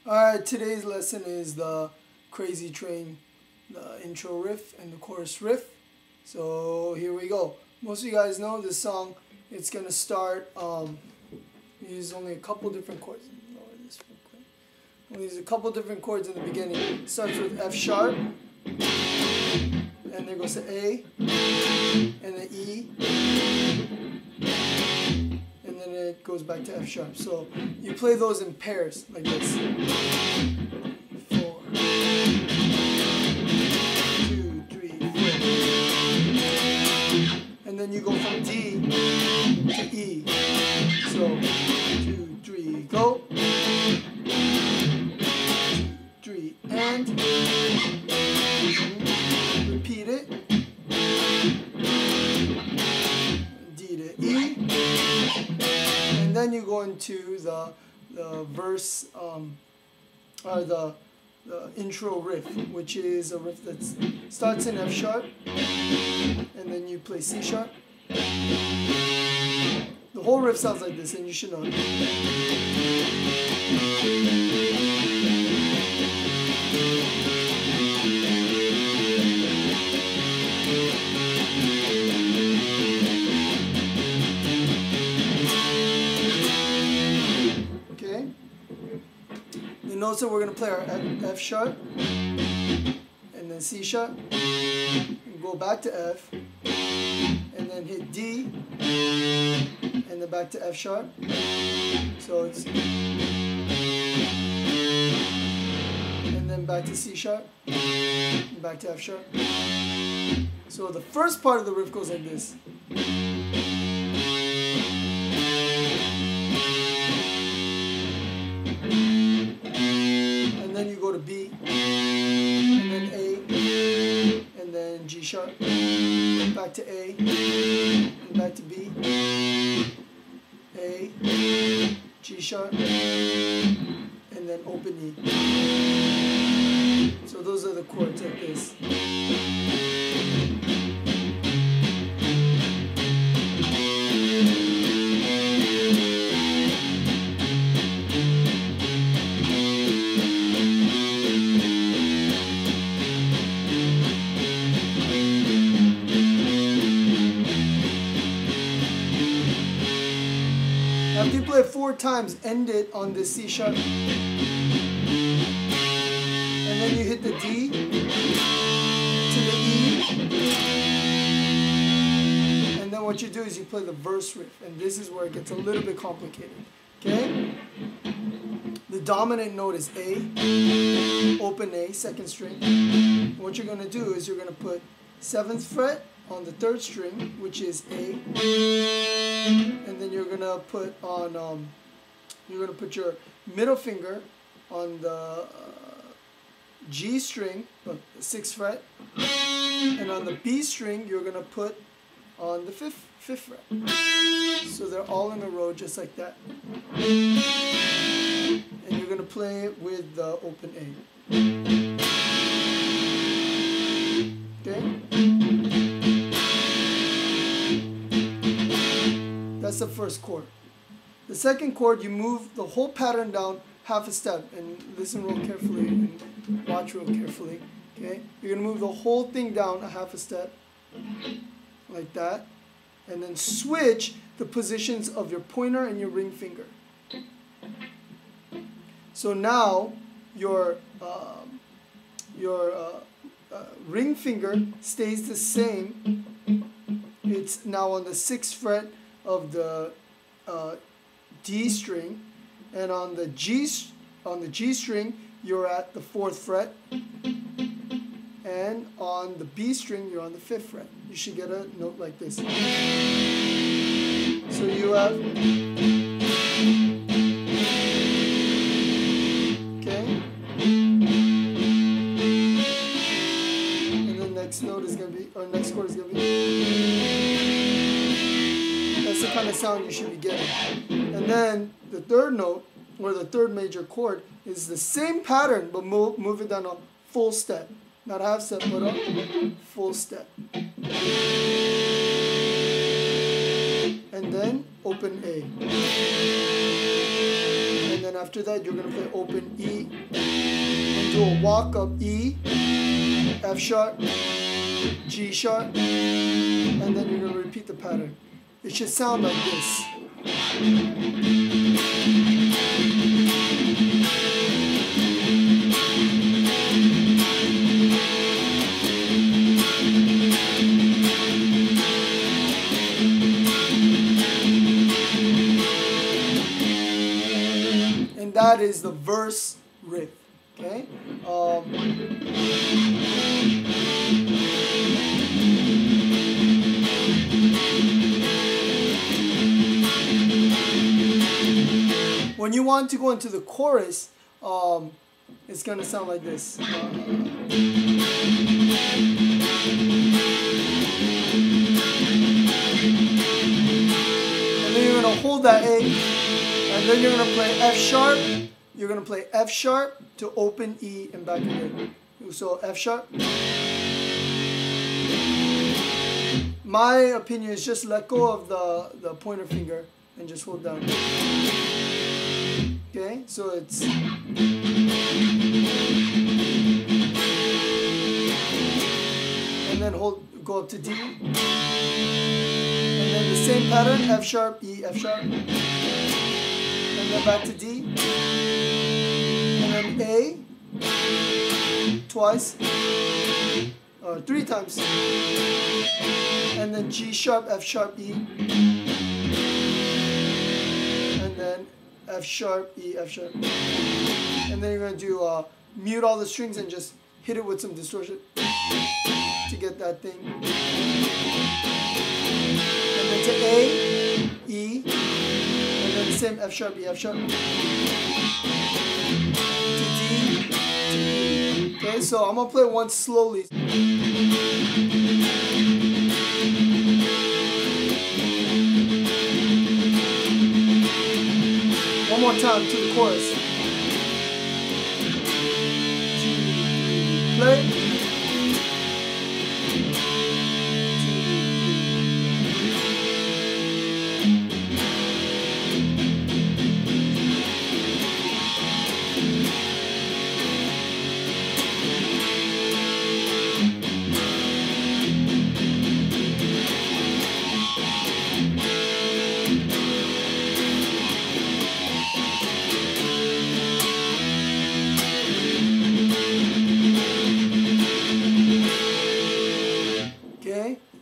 Alright, today's lesson is the Crazy Train, the intro riff and the chorus riff. So here we go. Most of you guys know this song. It's gonna start. Use only a couple different chords. Lower this real quick. We'll use a couple different chords in the beginning. It starts with F sharp, and then goes to A, and then E, and then it goes back to F sharp. So you play those in pairs like this. 4, 2, 3, 4. And then you go from D to E. So 2, 3, go. 2, 3, and repeat it. D to E. And then you go into the verse, or the intro riff, which is a riff that starts in F sharp, and then you play C sharp. The whole riff sounds like this, and you should know it. Notes that we're going to play our F sharp, and then C sharp, and go back to F, and then hit D, and then back to F sharp. So it's, and then back to C sharp, and back to F sharp. So the first part of the riff goes like this. Then you go to B, and then A, and then G sharp, back to A, and back to B, A, G sharp, and then open E. So those are the chords like this. After you play it 4 times, end it on the C sharp. And then you hit the D to the E. And then what you do is you play the verse riff. And this is where it gets a little bit complicated. Okay? The dominant note is A, open A, 2nd string. And what you're going to do is you're going to put 7th fret on the 3rd string, which is A, and then you're gonna put on you're gonna put your middle finger on the G string, the 6th fret, and on the B string you're gonna put on the 5th fret. So they're all in a row just like that, and you're gonna play it with the open A. Okay. That's the first chord. The second chord, you move the whole pattern down half a step, and listen real carefully and watch real carefully. Okay, you're gonna move the whole thing down a half a step, like that, and then switch the positions of your pointer and your ring finger. So now your ring finger stays the same. It's now on the 6th fret of the D string, and on the G string you're at the 4th fret, and on the B string you're on the 5th fret. You should get a note like this. So you have, okay, and the next note is gonna be, or next chord is gonna be. That's the kind of sound you should be getting. And then the 3rd note, or the 3rd major chord, is the same pattern, but move it down a full step. Not half step, but a full step. And then open A. And then after that you're going to play open E and do a walk up E, F sharp, G sharp, and then you're going to repeat the pattern. It should sound like this. And that is the verse riff. Okay? When you want to go into the chorus, it's going to sound like this. And then you're going to hold that A, and then you're going to play F sharp. You're going to play F sharp to open E and back again. So F sharp. My opinion is just let go of the pointer finger and just hold down. Okay, so it's and then go up to D, and then the same pattern, F sharp, E, F sharp, and then back to D, and then A twice, or 3 times, and then G sharp, F sharp, E, and then F sharp, E, F sharp. And then you're going to do mute all the strings and just hit it with some distortion to get that thing. And then to A, E, and then the same F sharp, E, F sharp. To D, to E. Okay, so I'm going to play one slowly. One more time to the chorus. Play.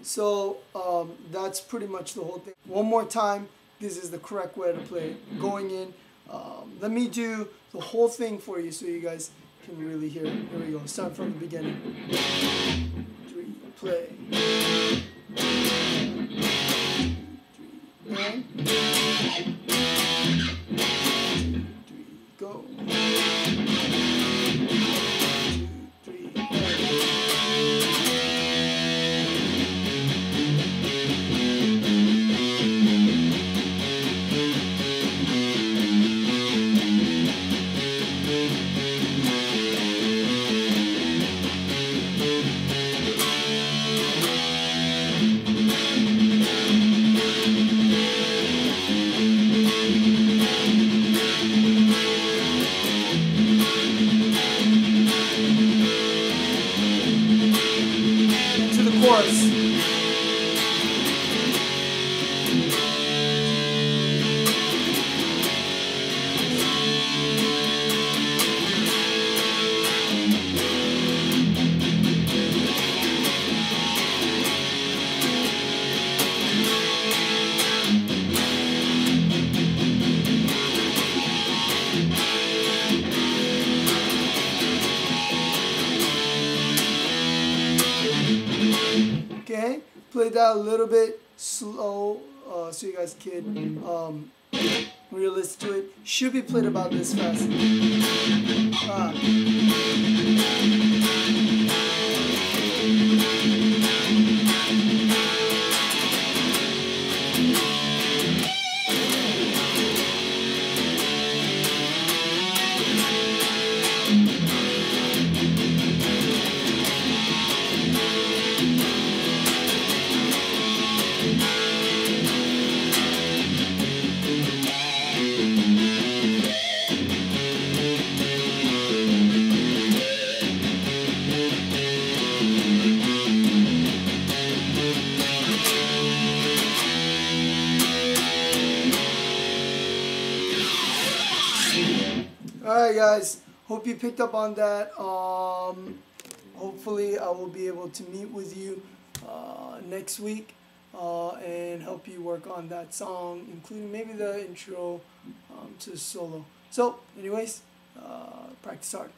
So that's pretty much the whole thing. One more time, this is the correct way to play it. Going in, let me do the whole thing for you so you guys can really hear it. Here we go, start from the beginning. 3, play. 2, 3, 1. 2, 3, go. 2, 3, 1. Chorus. Okay, play that a little bit slow so you guys can really listen to it. Should be played about this fast. right, guys. Hope you picked up on that. Hopefully, I will be able to meet with you next week and help you work on that song, including maybe the intro to the solo. So, anyways, practice hard.